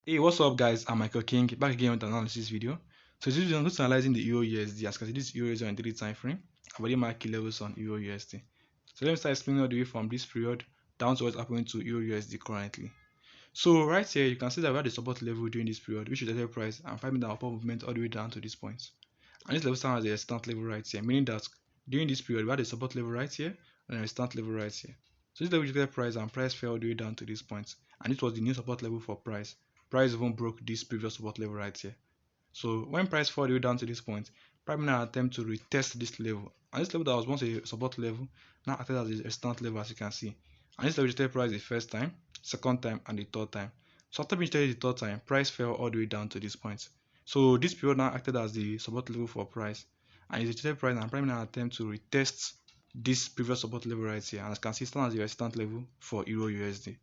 Hey, what's up, guys? I'm Michael King back again with an analysis video. So this video, I'm just analyzing the EURUSD. As you can see, this EURUSD on daily time frame. I've already marked key levels on EURUSD. So let me start explaining all the way from this period down to what's happening to EURUSD currently. So right here, you can see that we had the support level during this period, which is the price, and 5-minute upward movement all the way down to this point. And this level stands as the resistance level right here, meaning that during this period we had a support level right here and a resistance level right here. So this level is price, and price fell all the way down to this point, and it was the new support level for price. Price even broke this previous support level right here. So when price fell all the way down to this point, price now attempt to retest this level, and this level that was once a support level now acted as a resistance level, as you can see. And this level rejected price the first time, second time, and the third time. So after being rejected the third time, price fell all the way down to this point. So this period now acted as the support level for price, and it rejected price, and price now attempt to retest this previous support level right here, and as you can see, stand as the resistance level for Euro USD.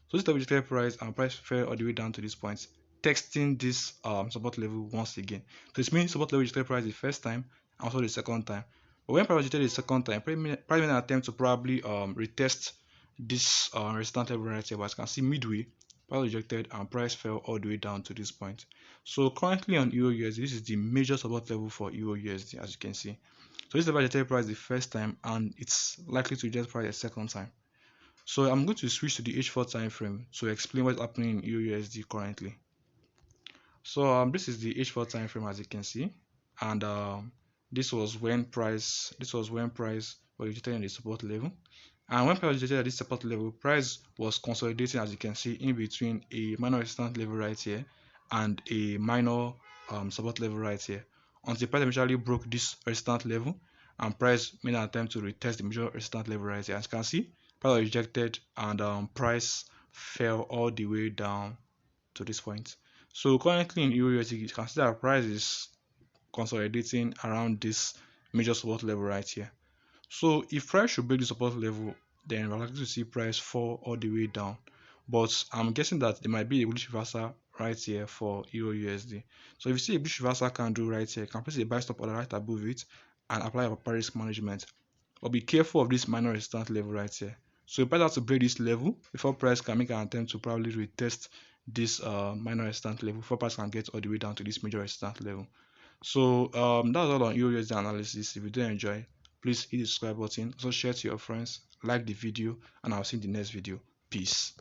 So this level rejected price, and price fell all the way down to this point, testing this support level once again. So it means support level rejected price the first time and also the second time. But when price rejected the second time, price may attempt to probably retest this resistance level right here. But as you can see, midway price rejected and price fell all the way down to this point. So currently on Euro USD, this is the major support level for Euro USD, as you can see. So this level rejected price the first time, and it's likely to reject price a second time. So I'm going to switch to the H4 time frame to explain what's happening in EURUSD currently. So this is the H4 time frame, as you can see, and this was when price was rejected in the support level, and when price was rejected at this support level, price was consolidating, as you can see, in between a minor resistance level right here and a minor support level right here, until price eventually broke this resistance level, and price made an attempt to retest the major resistance level right here. As you can see, price was rejected, and price fell all the way down to this point. So currently in EURUSD, you can see that price is consolidating around this major support level right here. So if price should break the support level, then we're likely to see price fall all the way down. But I'm guessing that there might be a bullish reversal right here for EURUSD. So if you see a bullish reversal candle right here, you can place a buy stop order right above it and apply a proper risk management. But be careful of this minor resistance level right here. So you better have to break this level before price can make an attempt to probably retest this minor resistance level before price can get all the way down to this major resistance level. So that's all on EURUSD analysis. If you do enjoy, please hit the subscribe button, also share to your friends, like the video, and I'll see you in the next video. Peace.